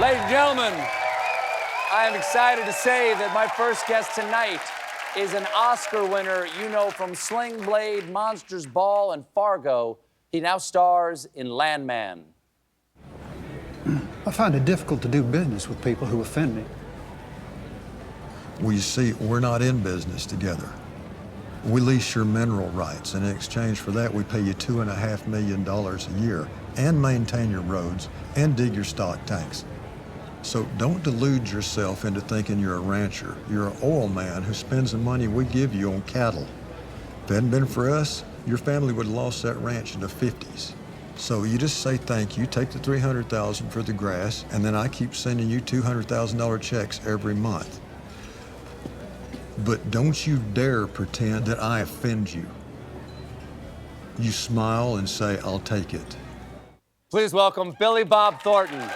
Ladies and gentlemen, I am excited to say that my first guest tonight is an Oscar winner you know from Sling Blade, Monsters Ball, and Fargo. He now stars in Landman. I find it difficult to do business with people who offend me. Well, you see, we're not in business together. We lease your mineral rights, and in exchange for that, we pay you $2.5 million a year and maintain your roads and dig your stock tanks. So don't delude yourself into thinking you're a rancher. You're an oil man who spends the money we give you on cattle. If it hadn't been for us, your family would have lost that ranch in the 50s. So you just say thank you, take the $300,000 for the grass, and then I keep sending you $200,000 checks every month. But don't you dare pretend that I offend you. You smile and say, I'll take it. Please welcome Billy Bob Thornton.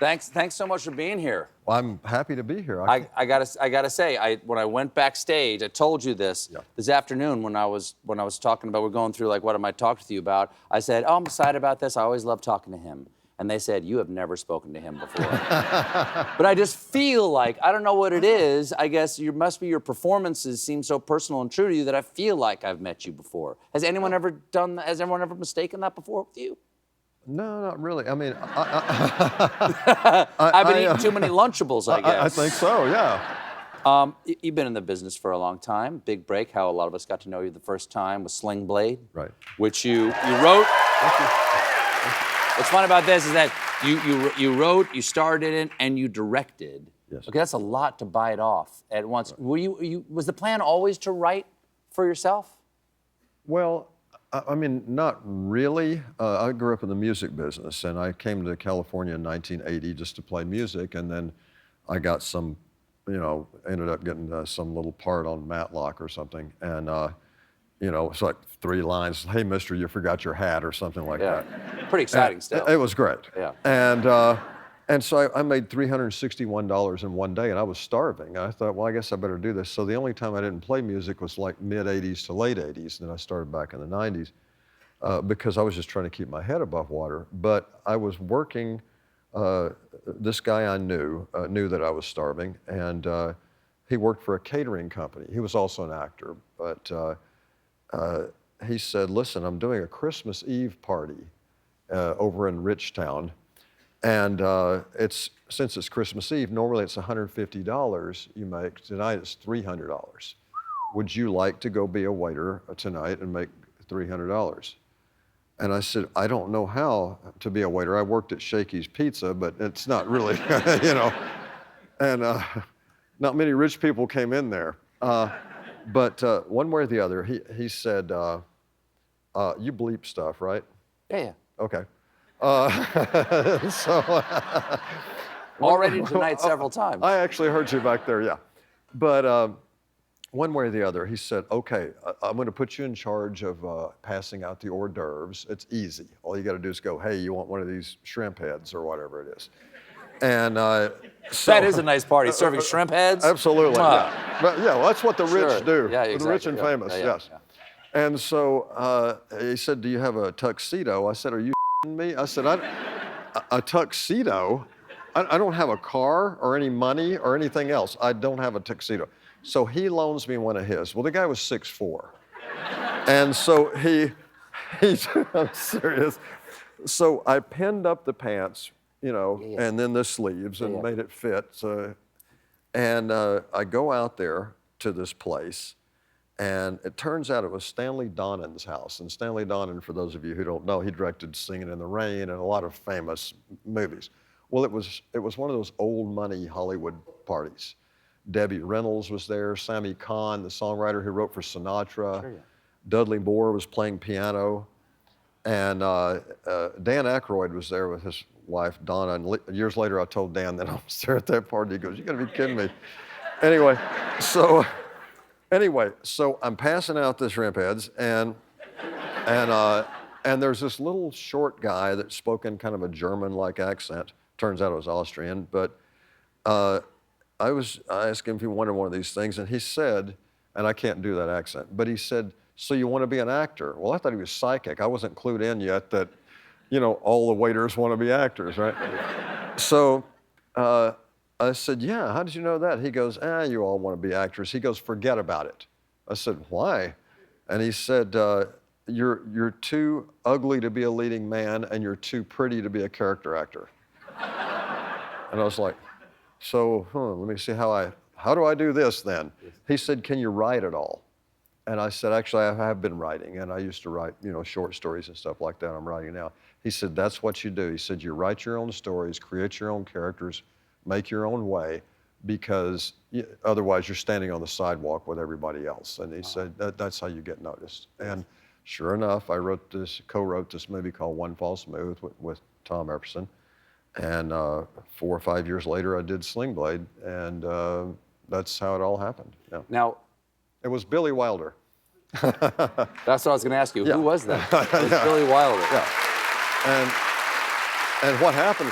Thanks so much for being here. Well, I'm happy to be here. I gotta say, when I went backstage, I told you this this afternoon when I was talking about, we're going through like what am I talking to you about. I said, oh, I'm excited about this. I always love talking to him. And they said, you have never spoken to him before. But I just feel like, I don't know what it is. I guess you must be your performances seem so personal and true to you that I feel like I've met you before. Has anyone ever done that? Has anyone ever mistaken that before with you? No, not really. I mean, I've been eating too many Lunchables, I guess. I think so, yeah. You've been in the business for a long time. Big break, how a lot of us got to know you the first time with Sling Blade. Right. Which you wrote. Thank you. What's fun about this is that you wrote, you starred in it, and you directed. Yes. Okay, that's a lot to bite off at once. Right. Was the plan always to write for yourself? Well, I mean, not really. I grew up in the music business, and I came to California in 1980 just to play music, and then I got some, ended up getting some little part on Matlock or something, and, it's like 3 lines, hey, mister, you forgot your hat, or something like that. Pretty exciting stuff. It was great. Yeah. And so I made $361 in one day, and I was starving. And I thought, well, I guess I better do this. So the only time I didn't play music was like mid-'80s to late '80s, and then I started back in the '90s because I was just trying to keep my head above water. But I was working, this guy I knew that I was starving, and he worked for a catering company. He was also an actor, but he said, listen, I'm doing a Christmas Eve party over in Richtown. And since it's Christmas Eve, normally it's $150 you make. Tonight it's $300. Would you like to go be a waiter tonight and make $300? And I said, I don't know how to be a waiter. I worked at Shakey's Pizza, but it's not really, And not many rich people came in there. But one way or the other, he said, you bleep stuff, right? Yeah. Okay. Already tonight several times. I actually heard you back there, yeah. But one way or the other, he said, okay, I'm going to put you in charge of passing out the hors d'oeuvres. It's easy. All you got to do is go, hey, you want one of these shrimp heads or whatever it is. And so, that is a nice party, serving shrimp heads. Absolutely, yeah. But, yeah, well, that's what the rich do. Yeah, exactly. The rich and famous, yes. Yeah. And so he said, do you have a tuxedo? I said, are you me? I said, a tuxedo? I don't have a car or any money or anything else. I don't have a tuxedo. So he loans me one of his. Well, the guy was 6'4". And so I'm serious. So I pinned up the pants, and then the sleeves and made it fit. So, and I go out there to this place. And it turns out it was Stanley Donen's house. And Stanley Donen, for those of you who don't know, he directed Singing in the Rain and a lot of famous movies. Well, it was one of those old money Hollywood parties. Debbie Reynolds was there, Sammy Cahn, the songwriter who wrote for Sinatra. Sure, yeah. Dudley Moore was playing piano. And Dan Aykroyd was there with his wife, Donna. And years later, I told Dan that I was there at that party. He goes, you gotta be kidding me. Anyway, so Anyway, so I'm passing out the shrimp heads, and there's this little short guy that spoke in kind of a German-like accent. Turns out it was Austrian, but I asked him if he wanted one of these things, and he said, and I can't do that accent, but he said, "So you want to be an actor?" Well, I thought he was psychic. I wasn't clued in yet that, all the waiters want to be actors, right? So I said, "Yeah, how did you know that?" He goes, "You all want to be actors." He goes, "Forget about it." I said, "Why?" And he said, you're too ugly to be a leading man, and you're too pretty to be a character actor." And I was like, so let me see how do I do this then? He said, "Can you write at all?" And I said, "Actually, I have been writing, and I used to write, short stories and stuff like that. I'm writing now." He said, "That's what you do." He said, "You write your own stories, create your own characters, make your own way, because otherwise you're standing on the sidewalk with everybody else." And he said, that's how you get noticed. And sure enough, I co-wrote this movie called One False Move with Tom Epperson. And 4 or 5 years later, I did Sling Blade, and that's how it all happened. Yeah. Now, It was Billy Wilder. that's what I was going to ask you. Yeah. Who was that? It was Billy Wilder. Yeah. And what happened,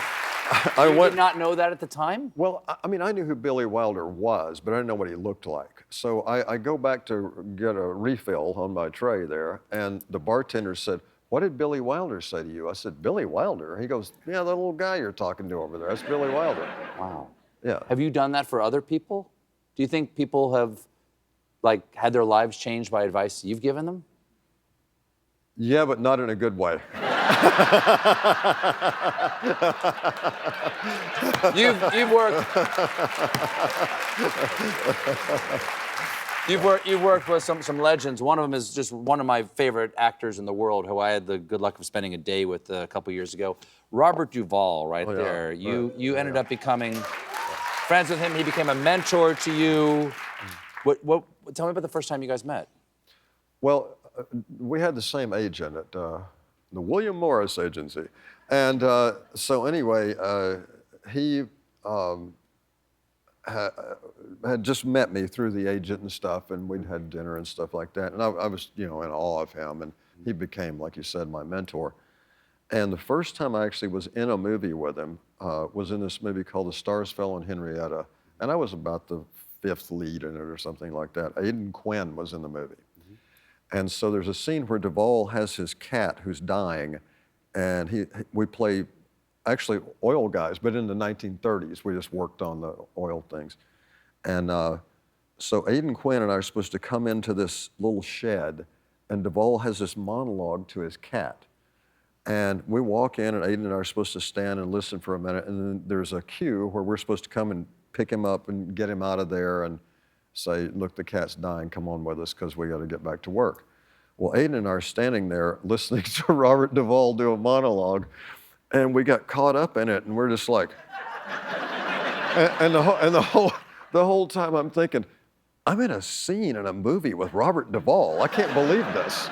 You did not know that at the time? well, I mean, I knew who Billy Wilder was, but I didn't know what he looked like. So I go back to get a refill on my tray there, and the bartender said, "What did Billy Wilder say to you?" I said, "Billy Wilder?" He goes, "Yeah, that little guy you're talking to over there, that's Billy Wilder." Wow. Yeah. Have you done that for other people? Do you think people have, had their lives changed by advice you've given them? Yeah, but not in a good way. You've worked. You've worked with some legends. One of them is just one of my favorite actors in the world, who I had the good luck of spending a day with a couple years ago. Robert Duvall, right Oh, yeah. there. You Right. ended up becoming friends with him. He became a mentor to you. Tell me about the first time you guys met. Well, we had the same agent at the William Morris Agency. And so anyway, he had just met me through the agent and stuff, and we'd had dinner and stuff like that. And I was, in awe of him, and he became, like you said, my mentor. And the first time I actually was in a movie with him was in this movie called The Stars Fell on Henrietta. And I was about the 5th lead in it or something like that. Aidan Quinn was in the movie. And so there's a scene where Duvall has his cat who's dying, and we play actually oil guys, but in the 1930s. We just worked on the oil things. And so Aidan Quinn and I are supposed to come into this little shed, and Duvall has this monologue to his cat. And we walk in, and Aidan and I are supposed to stand and listen for a minute, and then there's a cue where we're supposed to come and pick him up and get him out of there and say, "Look, the cat's dying, come on with us, because we got to get back to work." Well, Aidan and I are standing there listening to Robert Duvall do a monologue, and we got caught up in it, and we're just like, and the whole time I'm thinking, I'm in a scene in a movie with Robert Duvall. I can't believe this.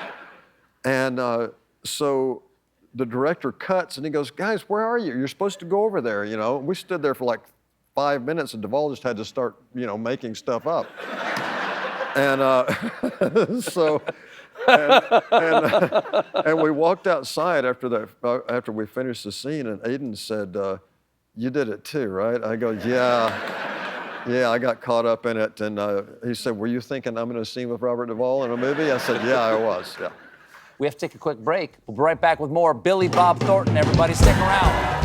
And so the director cuts, and he goes, "Guys, where are you? You're supposed to go over there, We stood there for like 5 minutes, and Duvall just had to start, making stuff up. And so, and we walked outside after we finished the scene, and Aidan said, "You did it too, right?" I go, "Yeah, I got caught up in it." And he said, "Were you thinking I'm in a scene with Robert Duvall in a movie?" I said, "Yeah, I was, yeah." We have to take a quick break. We'll be right back with more Billy Bob Thornton. Everybody stick around.